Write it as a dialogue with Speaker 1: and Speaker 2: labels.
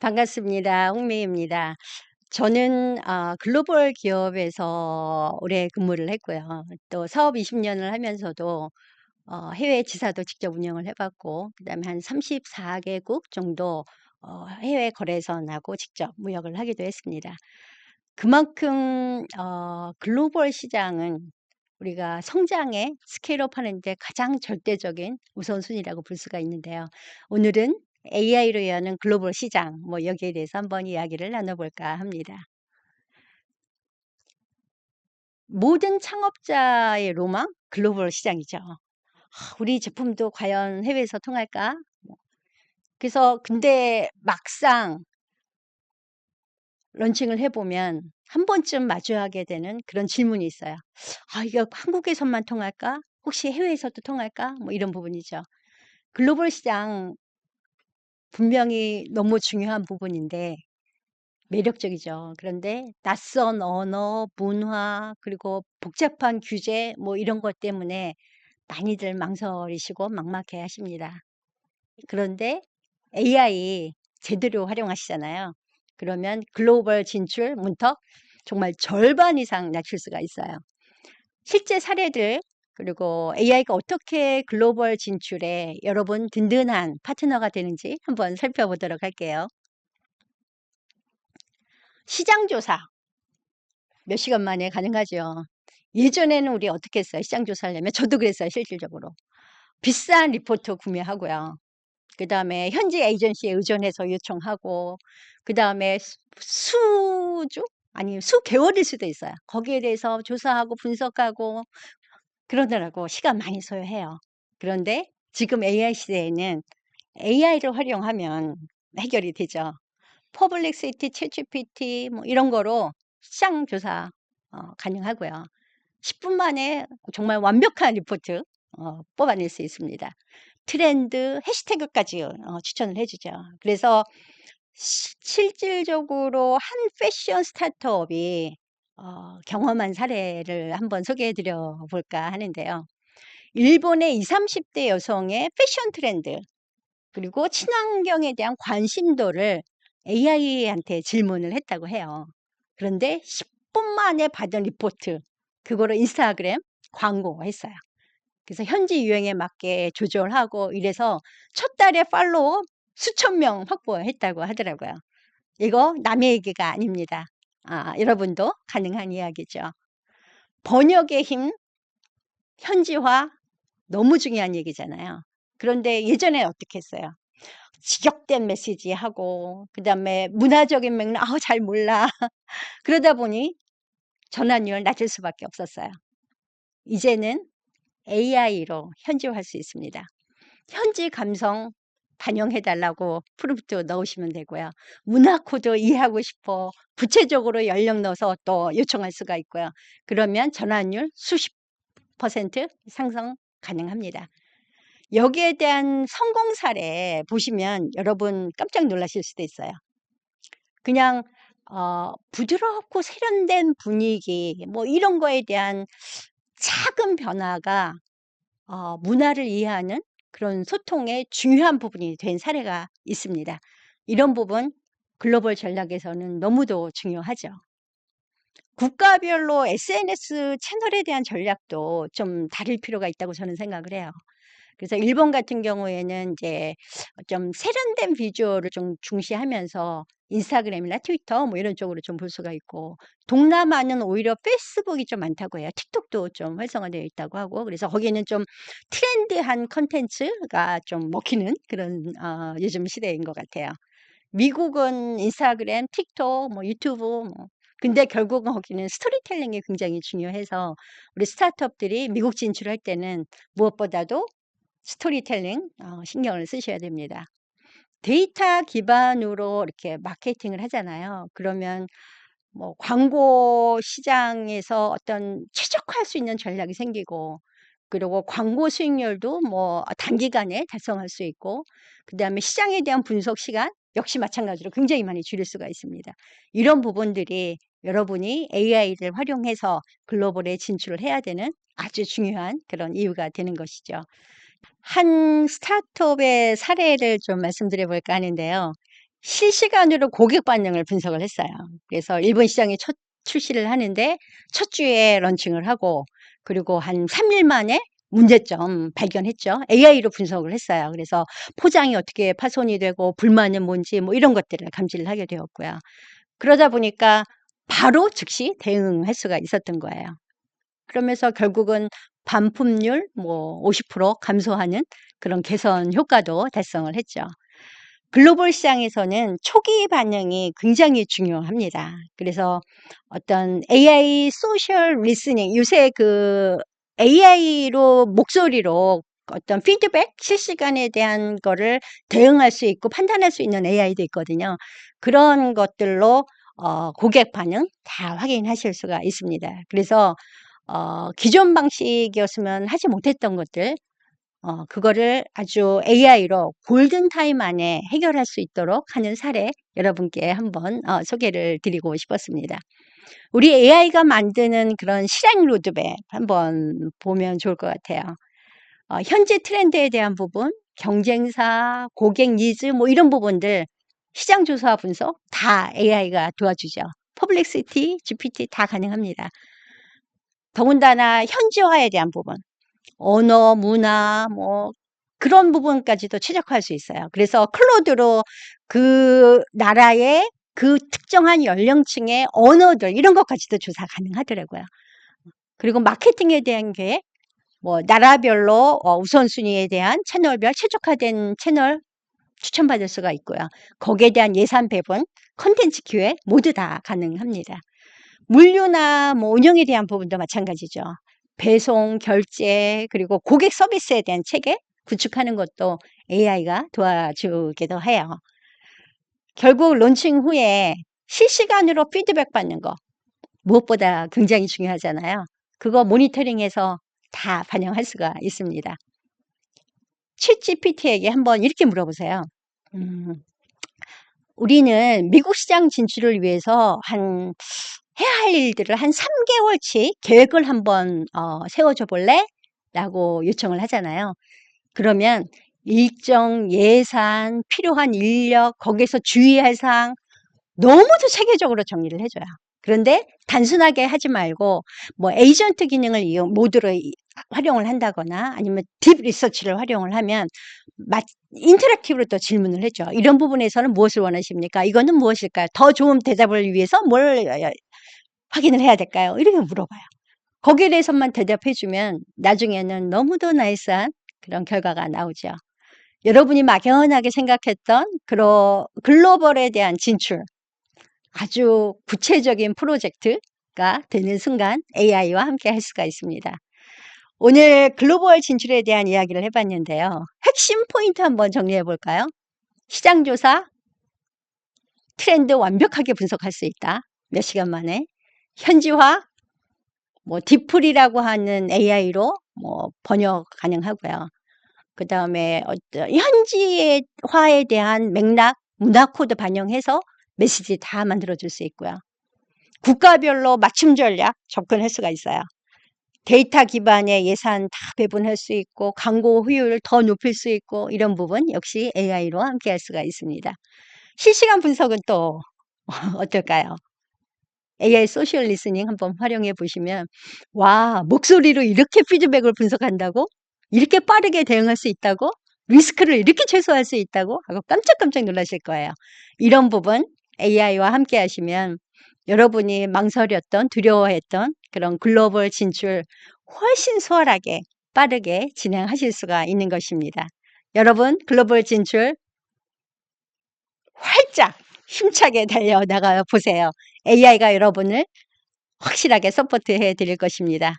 Speaker 1: 반갑습니다. 홍미입니다. 저는 글로벌 기업에서 오래 근무를 했고요. 또 사업 20년을 하면서도 해외 지사도 직접 운영을 해 봤고, 그다음에 한 34개국 정도 해외 거래선하고 직접 무역을 하기도 했습니다. 그만큼 글로벌 시장은 우리가 성장에 스케일업 하는 데 가장 절대적인 우선순위라고 볼 수가 있는데요. 오늘은 AI로 여는 글로벌 시장, 여기에 대해서 한번 이야기를 나눠볼까 합니다. 모든 창업자의 로망? 글로벌 시장이죠. 우리 제품도 과연 해외에서 통할까? 그래서 근데 막상 런칭을 해보면 한 번쯤 마주하게 되는 그런 질문이 있어요. 이거 한국에서만 통할까? 혹시 해외에서도 통할까? 이런 부분이죠. 글로벌 시장 분명히 너무 중요한 부분인데 매력적이죠. 그런데 낯선 언어, 문화, 그리고 복잡한 규제 이런 것 때문에 많이들 망설이시고 막막해 하십니다. 그런데 AI 제대로 활용하시잖아요. 그러면 글로벌 진출 문턱 정말 절반 이상 낮출 수가 있어요. 실제 사례들, 그리고 AI가 어떻게 글로벌 진출에 여러분 든든한 파트너가 되는지 한번 살펴보도록 할게요. 시장 조사 몇 시간 만에 가능하죠. 예전에는 우리 어떻게 했어요? 시장 조사를 하려면 저도 그랬어요, 실질적으로. 비싼 리포트 구매하고요. 그다음에 현지 에이전시에 의존해서 요청하고, 그다음에 수주? 아니, 수개월일 수도 있어요. 거기에 대해서 조사하고 분석하고 그러느라고 시간 많이 소요해요. 그런데 지금 AI 시대에는 AI를 활용하면 해결이 되죠. 퍼블릭시티, 챗GPT 이런 거로 시장 조사 가능하고요. 10분 만에 정말 완벽한 리포트 뽑아낼 수 있습니다. 트렌드, 해시태그까지 추천을 해주죠. 그래서 실질적으로 한 패션 스타트업이 경험한 사례를 한번 소개해 드려 볼까 하는데요. 일본의 20, 30대 여성의 패션 트렌드, 그리고 친환경에 대한 관심도를 AI한테 질문을 했다고 해요. 그런데 10분 만에 받은 리포트, 그거를 인스타그램 광고했어요. 그래서 현지 유행에 맞게 조절하고 이래서 첫 달에 팔로워 수천 명 확보했다고 하더라고요. 이거 남의 얘기가 아닙니다. 여러분도 가능한 이야기죠. 번역의 힘, 현지화 너무 중요한 얘기잖아요. 그런데 예전에 어떻게 했어요? 직역된 메시지 하고, 그다음에 문화적인 맥락, 잘 몰라. 그러다 보니 전환율 낮을 수밖에 없었어요. 이제는 AI로 현지화할 수 있습니다. 현지 감성 반영해 달라고 프롬프트 넣으시면 되고요. 문화 코드 이해하고 싶어 구체적으로 연령 넣어서 또 요청할 수가 있고요. 그러면 전환율 수십 퍼센트 상승 가능합니다. 여기에 대한 성공 사례 보시면 여러분 깜짝 놀라실 수도 있어요. 그냥 부드럽고 세련된 분위기 이런 거에 대한 작은 변화가 문화를 이해하는 그런 소통의 중요한 부분이 된 사례가 있습니다. 이런 부분 글로벌 전략에서는 너무도 중요하죠. 국가별로 SNS 채널에 대한 전략도 좀 다를 필요가 있다고 저는 생각을 해요. 그래서 일본 같은 경우에는 이제 좀 세련된 비주얼을 좀 중시하면서 인스타그램이나 트위터 이런 쪽으로 좀 볼 수가 있고, 동남아는 오히려 페이스북이 좀 많다고 해요. 틱톡도 좀 활성화되어 있다고 하고, 그래서 거기는 좀 트렌디한 컨텐츠가 좀 먹히는 그런 요즘 시대인 것 같아요. 미국은 인스타그램, 틱톡, 유튜브 근데 결국은 거기는 스토리텔링이 굉장히 중요해서 우리 스타트업들이 미국 진출할 때는 무엇보다도 스토리텔링 신경을 쓰셔야 됩니다. 데이터 기반으로 이렇게 마케팅을 하잖아요. 그러면 광고 시장에서 어떤 최적화할 수 있는 전략이 생기고, 그리고 광고 수익률도 단기간에 달성할 수 있고, 그다음에 시장에 대한 분석 시간 역시 마찬가지로 굉장히 많이 줄일 수가 있습니다. 이런 부분들이 여러분이 AI를 활용해서 글로벌에 진출을 해야 되는 아주 중요한 그런 이유가 되는 것이죠. 한 스타트업의 사례를 좀 말씀드려 볼까 하는데요. 실시간으로 고객 반응을 분석을 했어요. 그래서 일본 시장에 출시를 하는데 첫 주에 런칭을 하고, 그리고 한 3일 만에 문제점 발견했죠. AI로 분석을 했어요. 그래서 포장이 어떻게 파손이 되고 불만은 뭔지 뭐 이런 것들을 감지를 하게 되었고요. 그러다 보니까 바로 즉시 대응할 수가 있었던 거예요. 그러면서 결국은 반품률 뭐 50% 감소하는 그런 개선 효과도 달성을 했죠. 글로벌 시장에서는 초기 반응이 굉장히 중요합니다. 그래서 어떤 AI 소셜 리스닝, 요새 그 AI로 목소리로 어떤 피드백, 실시간에 대한 거를 대응할 수 있고 판단할 수 있는 AI도 있거든요. 그런 것들로 고객 반응 다 확인하실 수가 있습니다. 그래서 기존 방식이었으면 하지 못했던 것들, 그거를 아주 AI로 골든타임 안에 해결할 수 있도록 하는 사례 여러분께 한번 소개를 드리고 싶었습니다. 우리 AI가 만드는 그런 실행 로드맵 한번 보면 좋을 것 같아요. 현재 트렌드에 대한 부분, 경쟁사, 고객 니즈 뭐 이런 부분들 시장 조사 분석 다 AI가 도와주죠. 퍼블릭시티, GPT 다 가능합니다. 더군다나 현지화에 대한 부분, 언어, 문화, 뭐, 그런 부분까지도 최적화할 수 있어요. 그래서 클로드로 그 나라의 그 특정한 연령층의 언어들, 이런 것까지도 조사 가능하더라고요. 그리고 마케팅에 대한 계획, 뭐, 나라별로 우선순위에 대한 채널별 최적화된 채널 추천받을 수가 있고요. 거기에 대한 예산 배분, 컨텐츠 기획 모두 다 가능합니다. 물류나 뭐 운영에 대한 부분도 마찬가지죠. 배송, 결제, 그리고 고객 서비스에 대한 체계 구축하는 것도 AI가 도와주기도 해요. 결국 론칭 후에 실시간으로 피드백 받는 거 무엇보다 굉장히 중요하잖아요. 그거 모니터링해서 다 반영할 수가 있습니다. 챗 GPT에게 한번 이렇게 물어보세요. 음, 우리는 미국 시장 진출을 위해서 해야 할 일들을 한 3개월치 계획을 한번 세워줘 볼래? 라고 요청을 하잖아요. 그러면 일정 예산, 필요한 인력, 거기서 주의할 사항 너무도 체계적으로 정리를 해줘요. 그런데 단순하게 하지 말고 뭐 에이전트 기능을 모드로 활용을 한다거나 아니면 딥 리서치를 활용을 하면 인터랙티브로 또 질문을 해줘. 이런 부분에서는 무엇을 원하십니까? 이거는 무엇일까요? 더 좋은 대답을 위해서 뭘 확인을 해야 될까요? 이렇게 물어봐요. 거기에 대해서만 대답해주면 나중에는 너무도 나이스한 그런 결과가 나오죠. 여러분이 막연하게 생각했던 그런 글로벌에 대한 진출, 아주 구체적인 프로젝트가 되는 순간 AI와 함께 할 수가 있습니다. 오늘 글로벌 진출에 대한 이야기를 해봤는데요. 핵심 포인트 한번 정리해 볼까요? 시장조사, 트렌드 완벽하게 분석할 수 있다. 몇 시간 만에. 현지화, 뭐 디플이라고 하는 AI로 뭐 번역 가능하고요. 그 다음에 현지화에 대한 맥락, 문화 코드 반영해서 메시지 다 만들어줄 수 있고요. 국가별로 맞춤 전략 접근할 수가 있어요. 데이터 기반의 예산 다 배분할 수 있고 광고 효율을 더 높일 수 있고 이런 부분 역시 AI로 함께 할 수가 있습니다. 실시간 분석은 또 어떨까요? AI 소셜 리스닝 한번 활용해 보시면 와, 목소리로 이렇게 피드백을 분석한다고? 이렇게 빠르게 대응할 수 있다고? 리스크를 이렇게 최소화할 수 있다고? 하고 깜짝깜짝 놀라실 거예요. 이런 부분 AI와 함께 하시면 여러분이 망설였던, 두려워했던 그런 글로벌 진출 훨씬 수월하게 빠르게 진행하실 수가 있는 것입니다. 여러분, 글로벌 진출 활짝 힘차게 달려나가 보세요. AI가 여러분을 확실하게 서포트해 드릴 것입니다.